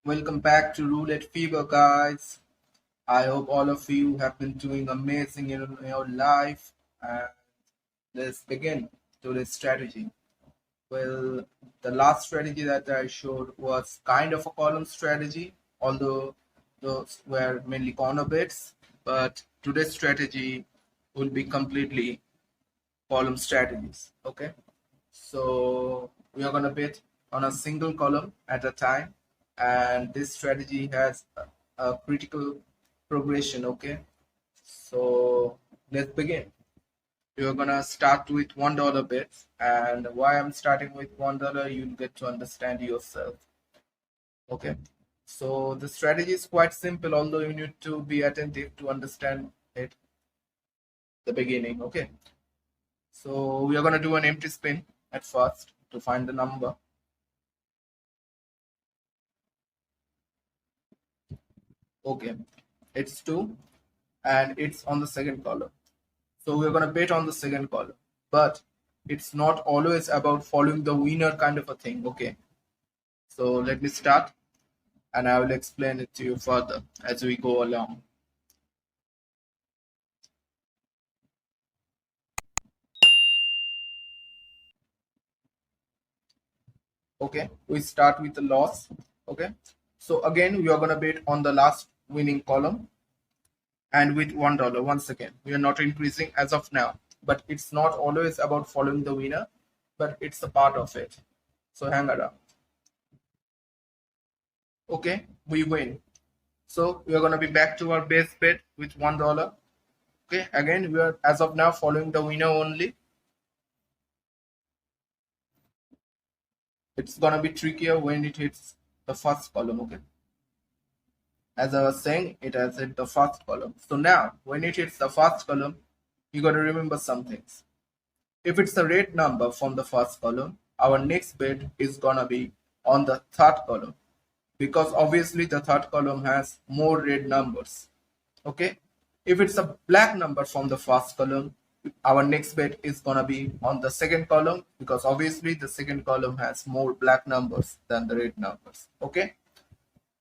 Welcome back to Roulette Fever, guys. I hope all of you have been doing amazing in your life. And let's begin today's strategy. Well, the last strategy that I showed was kind of a column strategy, although those were mainly corner bets. But today's strategy will be completely column strategies. Okay, so we are gonna bet on a single column at a time, and this strategy has a critical progression. Okay, so let's begin. You're gonna start with $1 bets, and why I'm starting with $1, you'll get to understand yourself. Okay, so the strategy is quite simple, although you need to be attentive to understand it at the beginning. Okay, so we are gonna do an empty spin at first to find the number. Okay, it's 2 and it's on the second column. So we're going to bet on the second column. But it's not always about following the winner kind of a thing. Okay, so let me start and I will explain it to you further as we go along. Okay, we start with the loss. Okay, so again, we are going to bet on the last winning column and with $1 once again. We are not increasing as of now, but it's not always about following the winner, but it's a part of it. So hang around. Okay, we win. So we are going to be back to our base bet with $1. Okay, again, we are as of now following the winner only. It's going to be trickier when it hits the first column. Okay, as I was saying, it has hit the first column. So now, when it hits the first column, you got to remember some things. If it's a red number from the first column, our next bet is going to be on the third column, because obviously the third column has more red numbers. Okay, if it's a black number from the first column, our next bet is gonna be on the second column, because obviously the second column has more black numbers than the red numbers. Okay,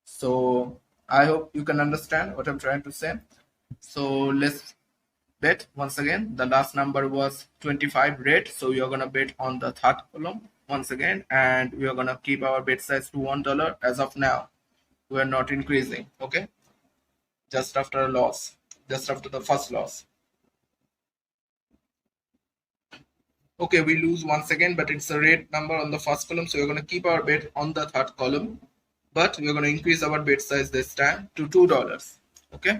so I hope you can understand what I'm trying to say. So let's bet once again. The last number was 25 red, so we are gonna bet on the third column once again, and we are gonna keep our bet size to $1 as of now. We are not increasing. Okay, just after a loss, just after the first loss. Okay, we lose once again, but it's a red number on the first column, so we're going to keep our bet on the third column, but we're going to increase our bet size this time to $2. Okay,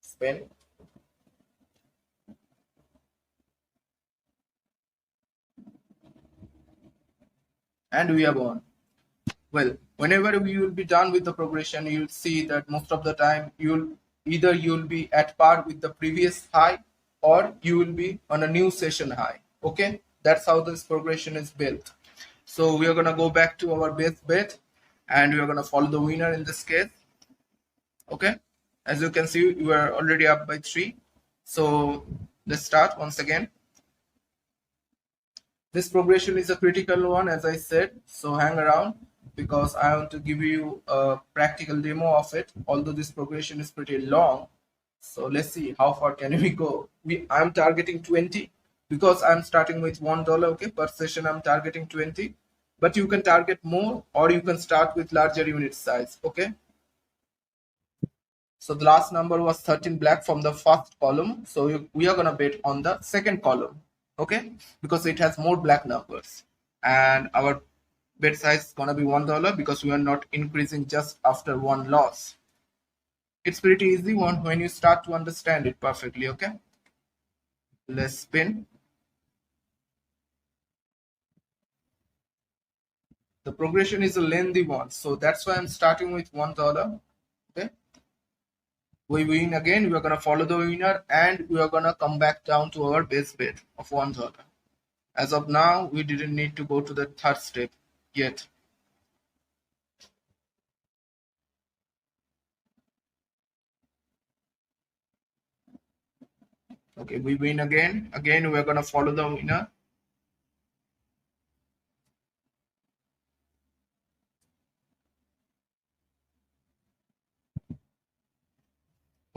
spin. And we are on. Well, whenever you will be done with the progression, you'll see that most of the time you'll be at par with the previous high, or you will be on a new session high. Okay, that's how this progression is built. So we are gonna go back to our base bet, and we are gonna follow the winner in this case. Okay, as you can see, we are already up by 3. So let's start once again. This progression is a critical one, as I said, so hang around, because I want to give you a practical demo of it, although this progression is pretty long. So let's see how far can we go. I'm targeting 20, because I'm starting with $1. Okay, per session I'm targeting 20, but you can target more, or you can start with larger unit size. Okay, so the last number was 13 black from the first column. So we are going to bet on the second column. Okay, because it has more black numbers. And our bet size is going to be $1, because we are not increasing just after one loss. It's pretty easy one when you start to understand it perfectly. Okay, let's spin. The progression is a lengthy one, so that's why I'm starting with $1. Okay, we win again, we are going to follow the winner, and we are going to come back down to our base bet of $1. As of now, we didn't need to go to the third step yet. Okay, we win again. Again, we're going to follow the winner.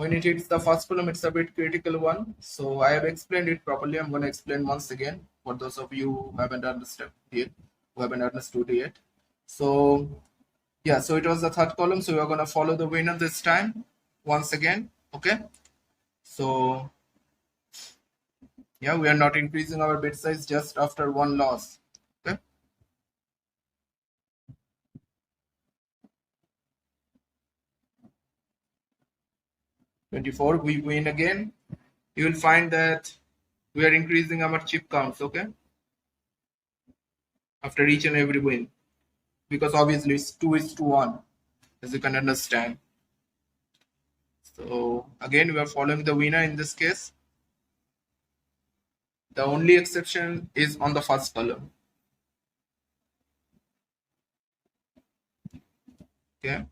when it hits the first column, it's a bit critical one. So I have explained it properly. I'm going to explain once again for those of you who haven't understood yet. So yeah, so it was the third column. So we are going to follow the winner this time once again. Okay. So yeah, we are not increasing our bid size just after one loss. Okay. 24, we win again. You will find that we are increasing our chip counts, okay, after each and every win, because obviously it's 2:1, as you can understand. So again, we are following the winner in this case. The only exception is on the first column. Okay.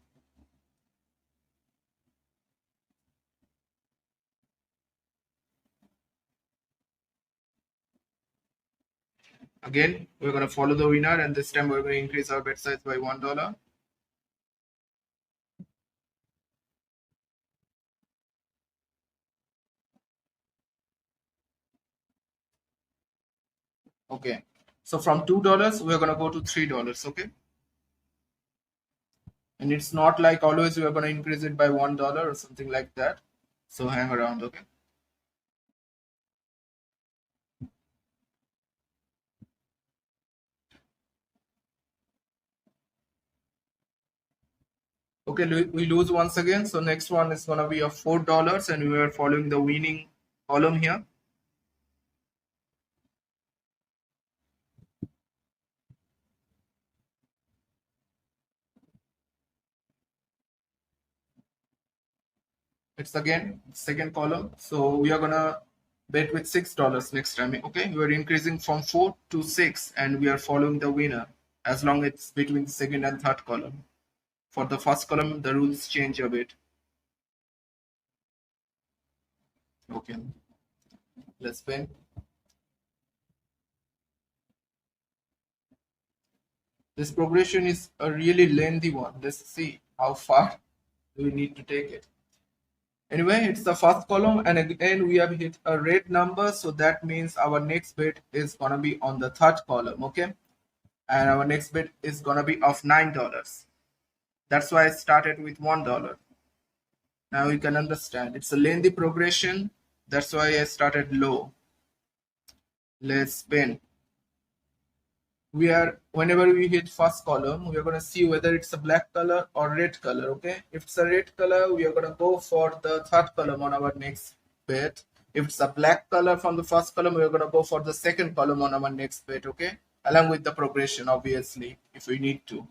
Again, we're going to follow the winner, and this time we're going to increase our bet size by $1. Okay. So from $2, we're going to go to $3. Okay. And it's not like always we are going to increase it by $1 or something like that. So hang around. Okay. Okay, we lose once again. So next one is gonna be of $4, and we are following the winning column here. It's again second column. So we are gonna bet with $6 next time. Okay, we are increasing from 4 to 6, and we are following the winner as long as it's between second and third column. For the first column, the rules change a bit. Okay, let's spin. This progression is a really lengthy one. Let's see how far do we need to take it. Anyway, it's the first column, and again we have hit a red number, so that means our next bid is gonna be on the third column, okay? And our next bid is gonna be of $9. That's why I started with $1. Now you can understand it's a lengthy progression. That's why I started low. Let's spin. Whenever we hit first column, we are going to see whether it's a black color or red color. Okay, if it's a red color, we are going to go for the third column on our next bet. If it's a black color from the first column, we are going to go for the second column on our next bet. Okay, along with the progression, obviously, if we need to.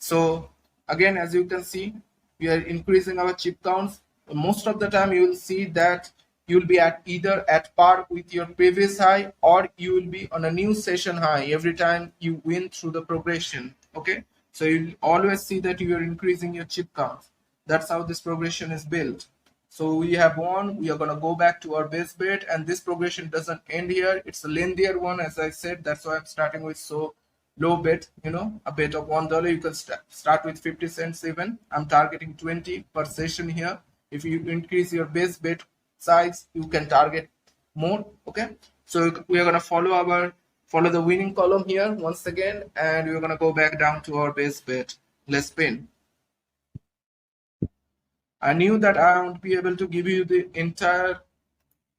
So again, as you can see, we are increasing our chip counts. Most of the time you will see that you will be at either at par with your previous high, or you will be on a new session high every time you win through the progression. Okay, so you'll always see that you are increasing your chip counts. That's how this progression is built. So we have won. We are going to go back to our base bet, and this progression doesn't end here. It's a lengthier one, as I said. That's why I'm starting with so low bet, a bet of $1. You can start with 50 cents even. I'm targeting 20 per session here. If you increase your base bet size, you can target more. Okay, so we are going to follow the winning column here once again, and we're going to go back down to our base bet. Let's spin. I knew that I won't be able to give you the entire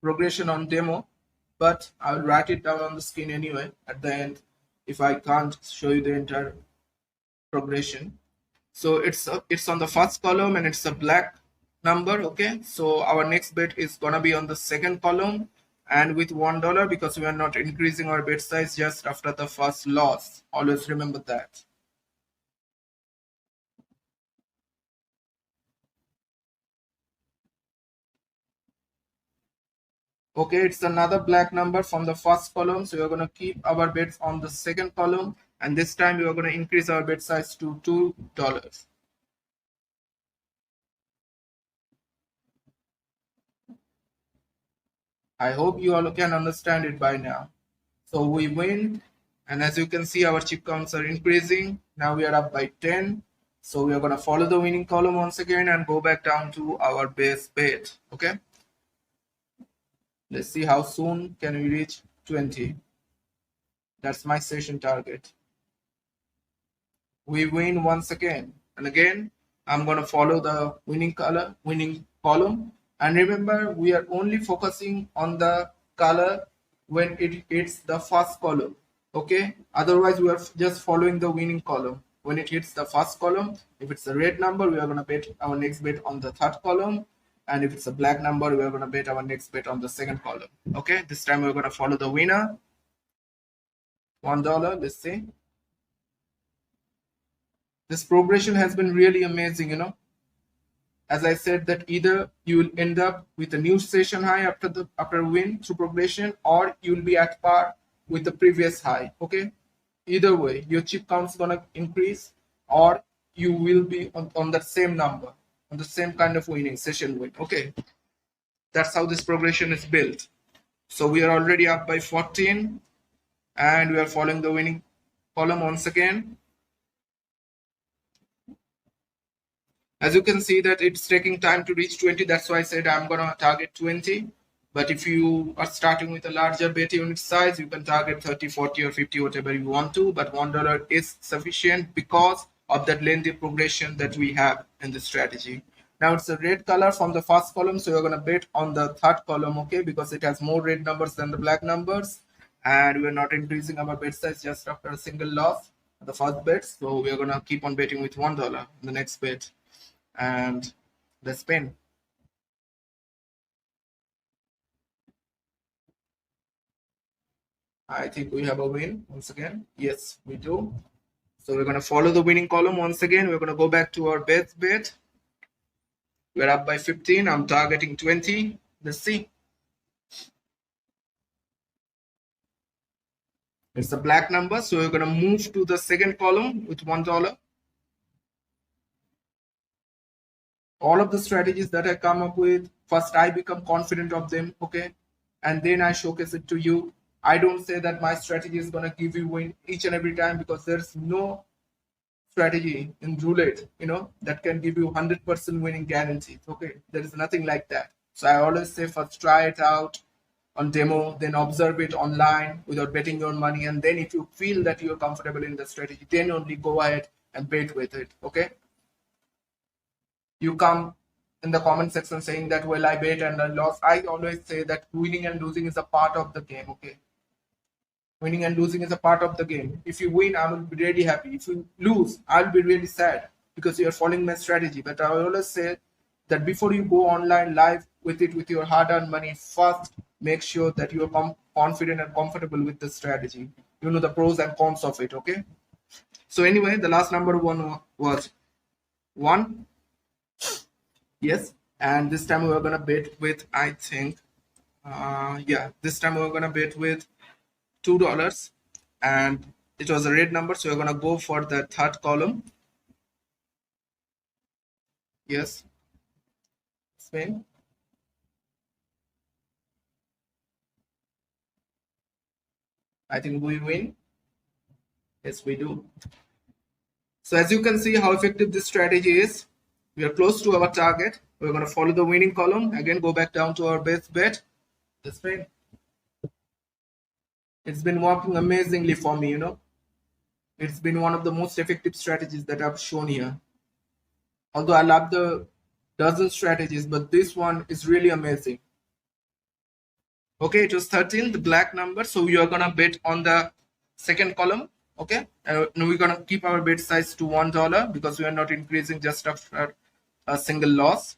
progression on demo, but I'll write it down on the screen anyway at the end if I can't show you the entire progression. So it's on the first column, and it's a black number. Okay, so our next bet is gonna be on the second column, and with $1, because we are not increasing our bet size just after the first loss. Always remember that. Okay, it's another black number from the first column, so we're going to keep our bets on the second column, and this time we are going to increase our bet size to $2. I hope you all can understand it by now. So we win, and as you can see, our chip counts are increasing. Now we are up by 10. So we are going to follow the winning column once again and go back down to our base bet. Okay. Let's see how soon can we reach 20. That's my session target. We win once again. And again, I'm going to follow the winning column. And remember, we are only focusing on the color when it hits the first column. Okay. Otherwise, we are just following the winning column. When it hits the first column, if it's a red number, we are going to bet our next bet on the third column. And if it's a black number, we are going to bet our next bet on the second column. Okay. This time we're going to follow the winner. $1. Let's see. This progression has been really amazing, you know. As I said, that either you will end up with a new session high after win through progression, or you will be at par with the previous high. Okay, either way, your chip count is gonna increase, or you will be on the same number, on the same kind of winning session win. Okay, that's how this progression is built. So we are already up by 14, and we are following the winning column once again. As you can see that it's taking time to reach 20. That's why I said I'm going to target 20. But if you are starting with a larger bet unit size, you can target 30, 40 or 50, whatever you want to. But $1 is sufficient because of that lengthy progression that we have in the strategy. Now it's a red color from the first column. So you're going to bet on the third column, okay, because it has more red numbers than the black numbers. And we're not increasing our bet size just after a single loss, the first bet. So we're going to keep on betting with $1 in the next bet. And the spin. I think we have a win once again. Yes, we do. So we're going to follow the winning column once again. We're going to go back to our best bet. We're up by 15. I'm targeting 20. Let's see. It's a black number. So we're going to move to the second column with $1. All of the strategies that I come up with, first I become confident of them, okay, and then I showcase it to you. I don't say that my strategy is going to give you win each and every time, because there's no strategy in roulette, you know, that can give you 100% winning guarantees. Okay, there is nothing like that. So I always say first try it out on demo, then observe it online without betting your money, and then if you feel that you're comfortable in the strategy, then only go ahead and bet with it. Okay. You come in the comment section saying that, well, I bet and I lost. I always say that winning and losing is a part of the game. Okay, winning and losing is a part of the game. If you win, I will be really happy. If you lose, I'll be really sad because you're following my strategy. But I always say that before you go online live with it, with your hard-earned money, first make sure that you're confident and comfortable with the strategy. You know the pros and cons of it. Okay, so anyway, the last number one was 1. Yes, and this time we're gonna bet with, I think, this time we're gonna bet with $2, and it was a red number, so we're gonna go for the third column. Yes, Spain. I think we win. Yes, we do. So as you can see how effective this strategy is. We are close to our target. We're going to follow the winning column. Again, go back down to our best bet. This way. It's been working amazingly for me, you know. It's been one of the most effective strategies that I've shown here. Although I love the dozen strategies, but this one is really amazing. Okay, it was 13, the black number. So we are going to bet on the second column. Okay, and we're going to keep our bet size to $1 because we are not increasing just after a single loss.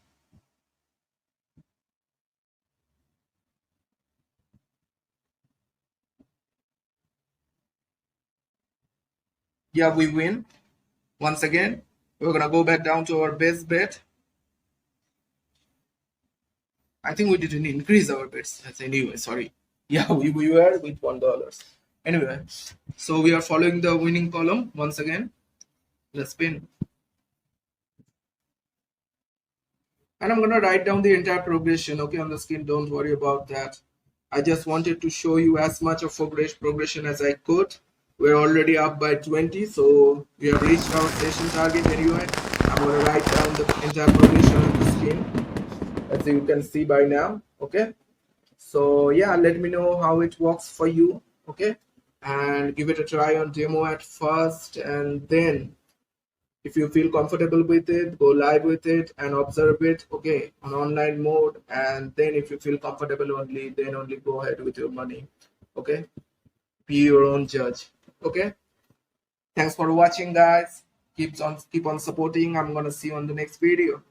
Yeah, we win. Once again, we're going to go back down to our base bet. I think we didn't increase our bets. Anyway, sorry. Yeah, we were with $1. Anyway, so we are following the winning column once again. Let's spin. And I'm going to write down the entire progression, okay, on the screen. Don't worry about that. I just wanted to show you as much of progression as I could. We're already up by 20, so we have reached our session target anyway. I'm gonna write down the entire progression on the screen, as you can see by now. Okay, so yeah, let me know how it works for you. Okay, and give it a try on demo at first, and then if you feel comfortable with it, go live with it and observe it, okay, on online mode. And then if you feel comfortable only, then only go ahead with your money. Okay, be your own judge. Okay, thanks for watching, guys. Keep on supporting. I'm gonna see you on the next video.